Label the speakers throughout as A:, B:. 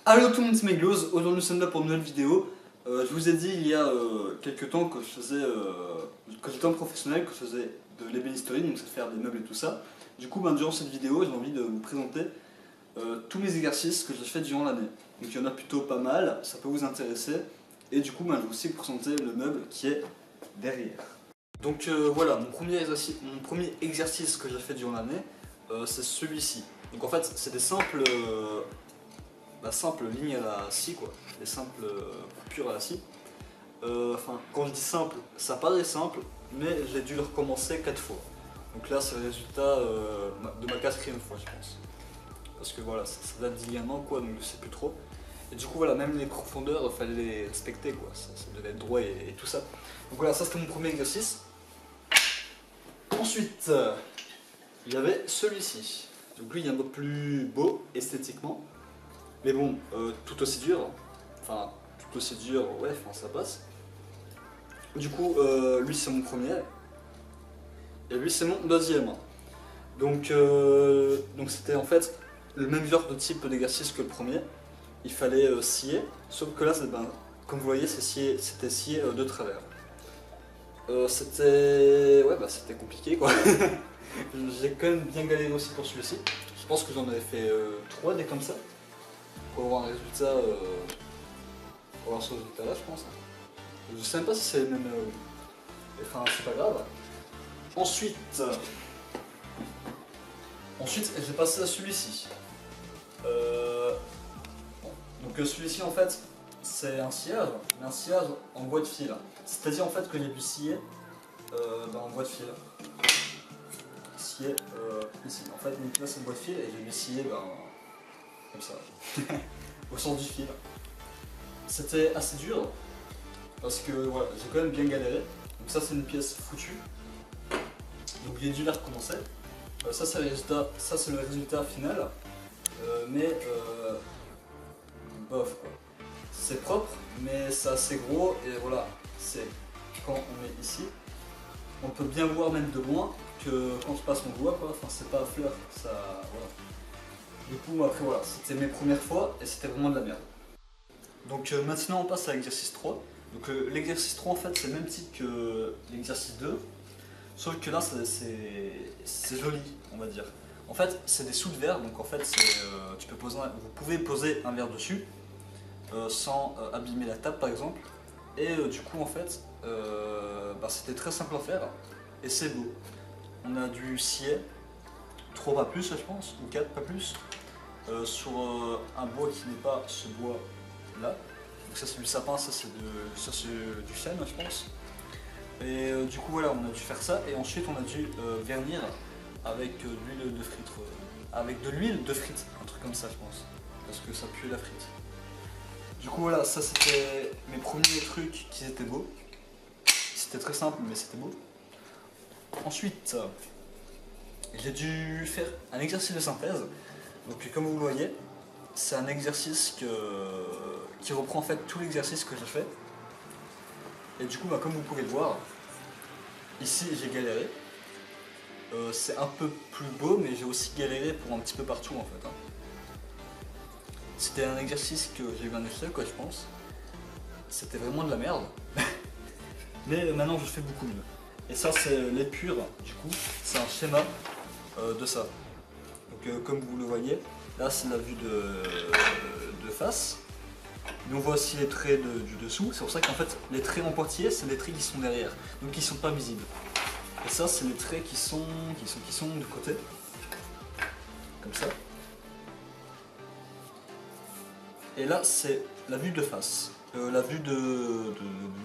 A: Allô tout le monde, c'est Meglos. Aujourd'hui nous sommes là pour une nouvelle vidéo. Je vous ai dit il y a quelques temps que j'étais en professionnel, que je faisais de l'ébénisterie, donc c'est faire des meubles et tout ça. Du coup, durant cette vidéo, j'ai envie de vous présenter tous mes exercices que j'ai fait durant l'année. Donc il y en a plutôt pas mal, ça peut vous intéresser. Et du coup, je vais aussi vous présenter le meuble qui est derrière. Donc voilà, mon premier exercice que j'ai fait durant l'année, c'est celui-ci. Donc en fait, c'est des simples lignes à la scie, quoi, des simples coupures à la scie. Enfin, quand je dis simple, ça paraît simple, mais j'ai dû le recommencer 4 fois. Donc là, c'est le résultat de ma 4e fois, je pense. Parce que voilà, ça date d'il y a un an, quoi, donc je sais plus trop. Et du coup, voilà, même les profondeurs, il fallait les respecter, quoi. Ça devait être droit et tout ça. Donc voilà, ça c'était mon premier exercice. Ensuite, il y avait celui-ci. Donc lui, il est un peu plus beau esthétiquement. Mais bon, tout aussi dur. Enfin, tout aussi dur, ouais, enfin, ça passe. Du coup, lui c'est mon premier. Et lui c'est mon deuxième. Donc c'était en fait le même genre de type d'exercice que le premier. Il fallait scier, sauf que là, comme vous voyez, c'était scié de travers. C'était compliqué, quoi. J'ai quand même bien galéré aussi pour celui-ci. Je pense que j'en avais fait 3 des comme ça. Pour avoir un résultat, pour avoir ce résultat là, je pense. Je sais même pas si c'est les mêmes. Enfin, c'est pas grave. Ensuite, j'ai passé à celui-ci. Donc celui-ci en fait, c'est un sciage, mais un sciage en bois de fil. C'est-à-dire en fait que j'ai dû scier en bois de fil. Scier ici. En fait, donc là c'est le bois de fil et j'ai dû scier comme ça, au sens du fil. C'était assez dur parce que voilà, j'ai quand même bien galéré. Donc ça c'est une pièce foutue. Donc j'ai dû la recommencer. Ça c'est le résultat final. Bof quoi. C'est propre, mais c'est assez gros et voilà, c'est quand on est ici, on peut bien voir même de loin que quand je passe mon doigt quoi, enfin c'est pas à fleur, ça voilà. Du coup après voilà, c'était mes premières fois et c'était vraiment de la merde. Donc maintenant on passe à l'exercice 3. Donc l'exercice 3 en fait c'est le même type que l'exercice 2, sauf que là c'est joli on va dire. En fait c'est des sous de verre, donc en fait vous pouvez poser un verre dessus sans abîmer la table par exemple. Et du coup en fait c'était très simple à faire et c'est beau. On a du scier, 3 pas plus je pense, ou 4 pas plus, sur un bois qui n'est pas ce bois là. Donc ça c'est du sapin, ça c'est du chêne je pense. Et du coup voilà, on a dû faire ça et ensuite on a dû vernir avec de l'huile de frite. Avec de l'huile de frite, un truc comme ça je pense. Parce que ça pue la frite. Du coup voilà, ça c'était mes premiers trucs qui étaient beaux. C'était très simple mais c'était beau. Ensuite, j'ai dû faire un exercice de synthèse. Donc comme vous le voyez, c'est un exercice qui reprend en fait tout l'exercice que j'ai fait. Et du coup, comme vous pouvez le voir, ici j'ai galéré. C'est un peu plus beau, mais j'ai aussi galéré pour un petit peu partout en fait. C'était un exercice que j'ai eu un échec, quoi, je pense. C'était vraiment de la merde. Mais maintenant je fais beaucoup mieux. Et ça c'est l'épure, du coup, c'est un schéma de ça. Donc comme vous le voyez, là c'est la vue de face. Mais on voit aussi les traits du dessous. C'est pour ça qu'en fait les traits en pointillés, c'est les traits qui sont derrière, donc qui sont pas visibles. Et ça c'est les traits qui sont du côté, comme ça. Et là c'est la vue de face, la vue de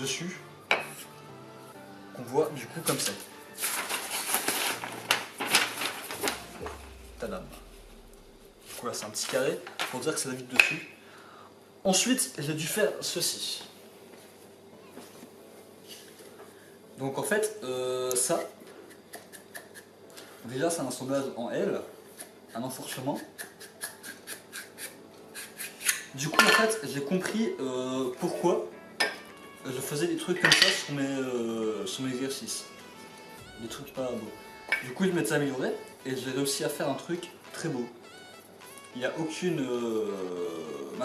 A: dessus, qu'on voit du coup comme ça. Tadam. Voilà, c'est un petit carré pour dire que c'est la vue de dessus. Ensuite, j'ai dû faire ceci. Donc en fait, ça, déjà c'est un assemblage en L, un enfourchement. Du coup en fait, j'ai compris pourquoi je faisais des trucs comme ça sur mes exercices. Des trucs pas beaux. Du coup je m'étais amélioré et j'ai réussi à faire un truc très beau. il n'y a aucune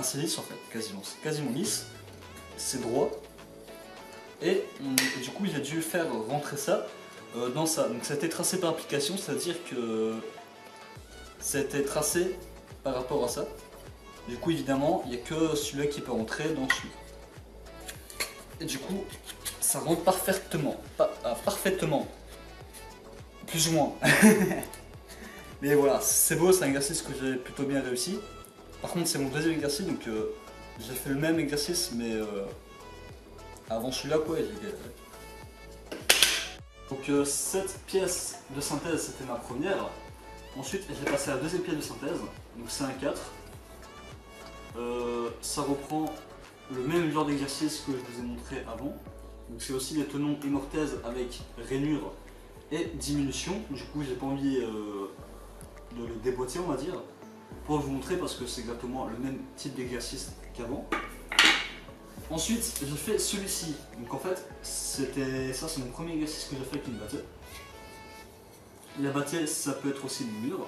A: c'est lisse en fait, quasiment. C'est quasiment lisse, c'est droit. Et du coup, j'ai dû faire rentrer ça dans ça. Donc ça a été tracé par application, c'est-à-dire que ça a été tracé par rapport à ça. Du coup, évidemment, il n'y a que celui-là qui peut rentrer dans celui-là. Et du coup, ça rentre parfaitement. Parfaitement. Plus ou moins. Mais voilà, c'est beau, c'est un exercice que j'ai plutôt bien réussi. Par contre, c'est mon deuxième exercice, donc j'ai fait le même exercice, mais avant celui-là, quoi, et j'ai galéré. Donc cette pièce de synthèse, c'était ma première. Ensuite, j'ai passé à la deuxième pièce de synthèse, donc c'est un 4. Ça reprend le même genre d'exercice que je vous ai montré avant. Donc c'est aussi les tenons et mortaises avec rainure et diminution. Du coup, j'ai pas envie de le déboîter, on va dire, pour vous montrer parce que c'est exactement le même type d'exercice qu'avant. Ensuite, j'ai fait celui-ci. Donc en fait, c'est mon premier exercice que j'ai fait avec une battée. La battée, ça peut être aussi une mur,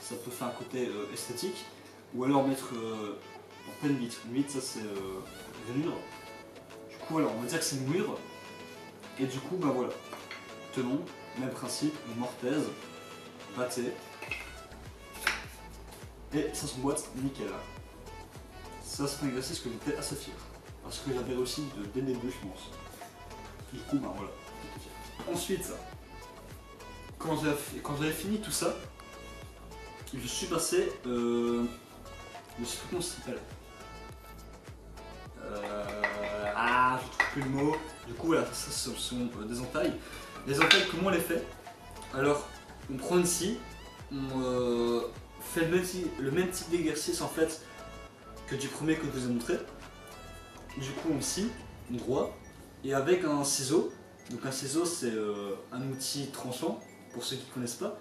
A: ça peut faire un côté esthétique, ou alors mettre en pleine vitre. Une vitre, ça c'est rainure. Du coup, alors on va dire que c'est une mur. Et du coup, bah voilà. Tenon, même principe, une mortaise, battée. Et ça s'emboîte nickel. Ça, c'est un exercice que j'étais assez fier. Parce que j'avais réussi dès le début, je pense. Du coup, bah voilà. Ensuite, quand j'avais fini tout ça, je suis passé. Je sais plus comment ça s'appelle. Je trouve plus le mot. Du coup, voilà, ça ce sont des entailles. Les entailles, comment on les fait? Alors, on prend une scie, on fait le même type d'exercice en fait que du premier que je vous ai montré. Du coup, on scie, on broie, et avec un ciseau. Donc un ciseau, c'est un outil tranchant, pour ceux qui ne connaissent pas.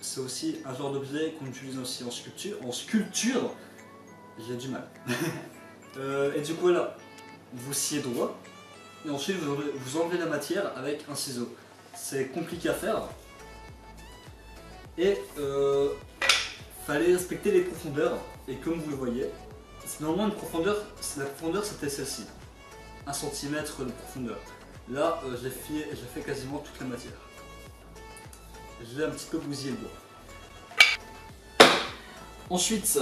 A: C'est aussi un genre d'objet qu'on utilise aussi en sculpture. En sculpture, j'ai du mal. Et du coup, voilà, vous sciez droit, et ensuite vous enlevez la matière avec un ciseau. C'est compliqué à faire. Et fallait respecter les profondeurs. Et comme vous le voyez, c'est normalement la profondeur c'était celle-ci. 1 cm de profondeur. Là, j'ai fait quasiment toute la matière. J'ai un petit peu bousillé le bois. Ensuite,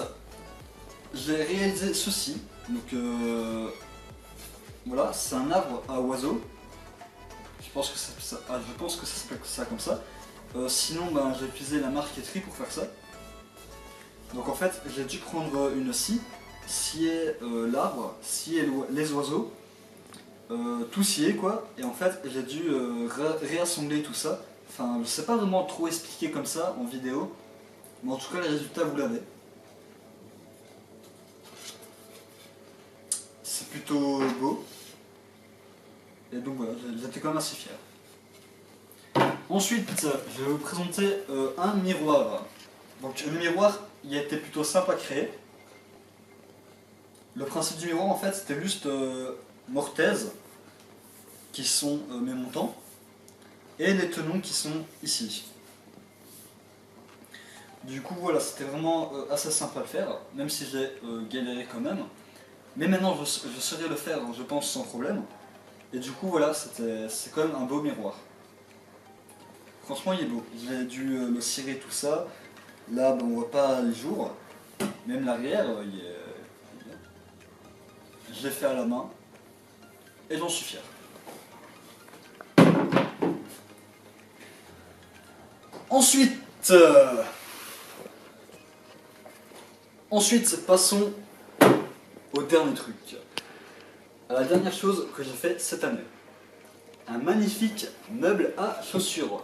A: j'ai réalisé ceci. Donc voilà, c'est un arbre à oiseaux. Je pense que ça s'appelle ça comme ça. Sinon, ben, j'ai utilisé la marqueterie pour faire ça. Donc en fait, j'ai dû prendre une scie, scier l'arbre, scier les oiseaux, tout scier quoi. Et en fait, j'ai dû réassembler tout ça. Enfin, je sais pas vraiment trop expliquer comme ça en vidéo, mais en tout cas, les résultats vous l'avez. C'est plutôt beau. Et donc voilà, j'étais quand même assez fier. Ensuite, je vais vous présenter un miroir. Donc le miroir, il a été plutôt simple à créer. Le principe du miroir, en fait, c'était juste mortaises, qui sont mes montants, et les tenons qui sont ici. Du coup, voilà, c'était vraiment assez simple à le faire, même si j'ai galéré quand même. Mais maintenant, je saurais le faire, je pense, sans problème. Et du coup, voilà, c'est quand même un beau miroir. Franchement, il est beau. J'ai dû le cirer tout ça. Là, ben, on voit pas les jours. Même l'arrière, il est bien. Je l'ai fait à la main. Et j'en suis fier. Ensuite, passons au dernier truc. À la dernière chose que j'ai fait cette année. Un magnifique meuble à chaussures.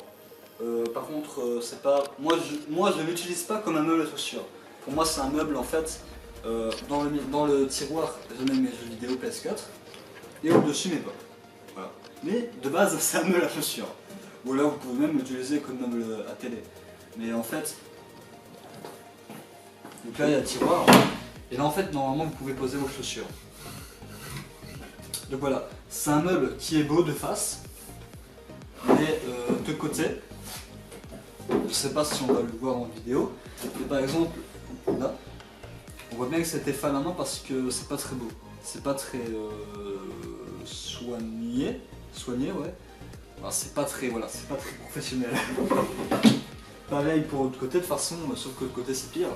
A: Par contre, c'est pas. Moi, je ne l'utilise pas comme un meuble à chaussures. Pour moi, c'est un meuble en fait. Dans le tiroir, je mets mes jeux vidéo PS4 et au-dessus mes potes. Voilà. Mais de base, c'est un meuble à chaussures. Ou là, vous pouvez même l'utiliser comme meuble à télé. Mais en fait, donc là, il y a le tiroir. Et là, en fait, normalement, vous pouvez poser vos chaussures. Donc voilà, c'est un meuble qui est beau de face, mais de côté, Je sais pas si on va le voir en vidéo, mais par exemple, là, on voit bien que c'était fait à la main parce que c'est pas très beau. C'est pas très soigné, ouais. Alors, c'est pas très, voilà, c'est pas très professionnel. Pareil pour l'autre côté de toute façon, sauf que le côté c'est pire.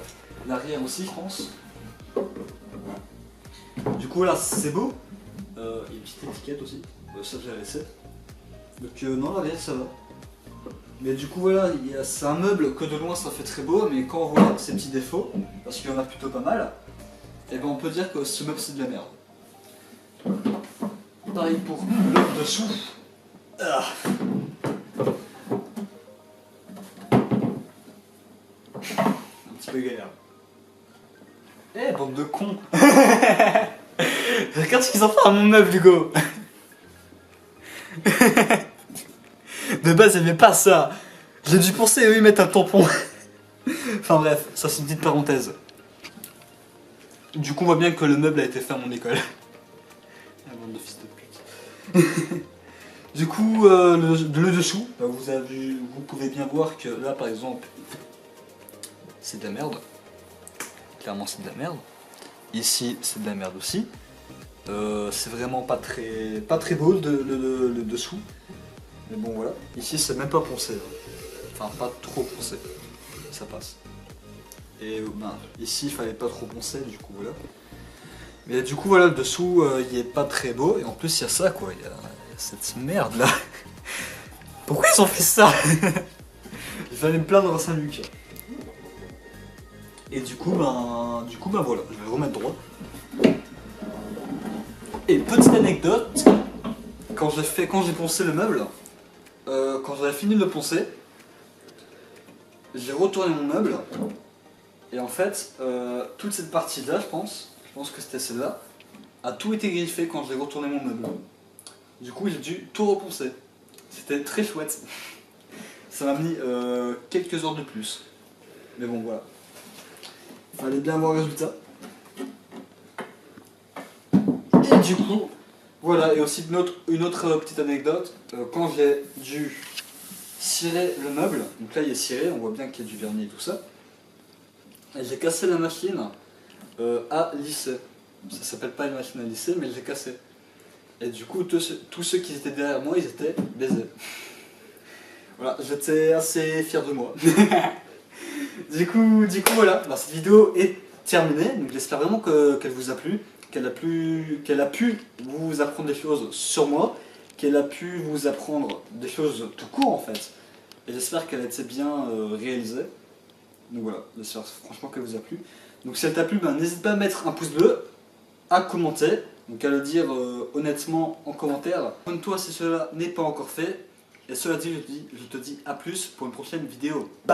A: L'arrière aussi, je pense. Du coup là, c'est beau. Il y a une petite étiquette aussi. Ça j'ai laissé. Donc non, l'arrière ça va. Mais du coup voilà, c'est un meuble que de loin ça fait très beau, mais quand on voit ses petits défauts, parce qu'il y en a plutôt pas mal, et ben on peut dire que ce meuble c'est de la merde. Pareil pour le dessous. Ah. Un petit peu galère. Eh, bande de cons. Regarde ce qu'ils ont fait à mon meuble, Hugo. De base, il n'y avait pas ça. J'ai dû penser à eux y mettre un tampon. Enfin bref, ça c'est une petite parenthèse. Du coup, on voit bien que le meuble a été fait à mon école. La bande de fils de pute. Du coup, le dessous, vous pouvez bien voir que là, par exemple, c'est de la merde. Clairement, c'est de la merde. Ici, c'est de la merde aussi. C'est vraiment pas très beau le dessous. Mais bon, voilà. Ici, c'est même pas poncé. Enfin, pas trop poncé. Ça passe. Et ben, ici, il fallait pas trop poncer, du coup, voilà. Mais du coup, voilà, le dessous, il est pas très beau. Et en plus, il y a ça, quoi. Il y a cette merde là. Pourquoi ils ont fait ça? Il fallait me plaindre dans Saint-Luc. Et du coup, ben voilà, je vais le remettre droit. Et petite anecdote, quand j'ai poncé le meuble, quand j'avais fini de le poncer, j'ai retourné mon meuble. Et en fait, toute cette partie-là, je pense que c'était celle-là, a tout été griffé quand j'ai retourné mon meuble. Du coup, j'ai dû tout reponcer. C'était très chouette. Ça m'a mis quelques heures de plus. Mais bon, voilà. Fallait bien voir le résultat. Et du coup, voilà. Et aussi une autre petite anecdote. Quand j'ai dû cirer le meuble, donc là il est ciré, on voit bien qu'il y a du vernis et tout ça. Et j'ai cassé la machine à lisser. Ça s'appelle pas une machine à lisser, mais je l'ai cassée. Et du coup, tous ceux qui étaient derrière moi, ils étaient baisés. Voilà, j'étais assez fier de moi. du coup voilà, alors, cette vidéo est terminée. Donc j'espère vraiment qu'elle vous a plu, qu'elle a pu vous apprendre des choses sur moi, qu'elle a pu vous apprendre des choses tout court en fait. Et j'espère qu'elle a été bien réalisée. Donc voilà, j'espère franchement qu'elle vous a plu. Donc si elle t'a plu, ben, n'hésite pas à mettre un pouce bleu, à commenter, donc à le dire honnêtement en commentaire. Abonne-toi si cela n'est pas encore fait. Et cela dit, je te dis à plus pour une prochaine vidéo. Bye.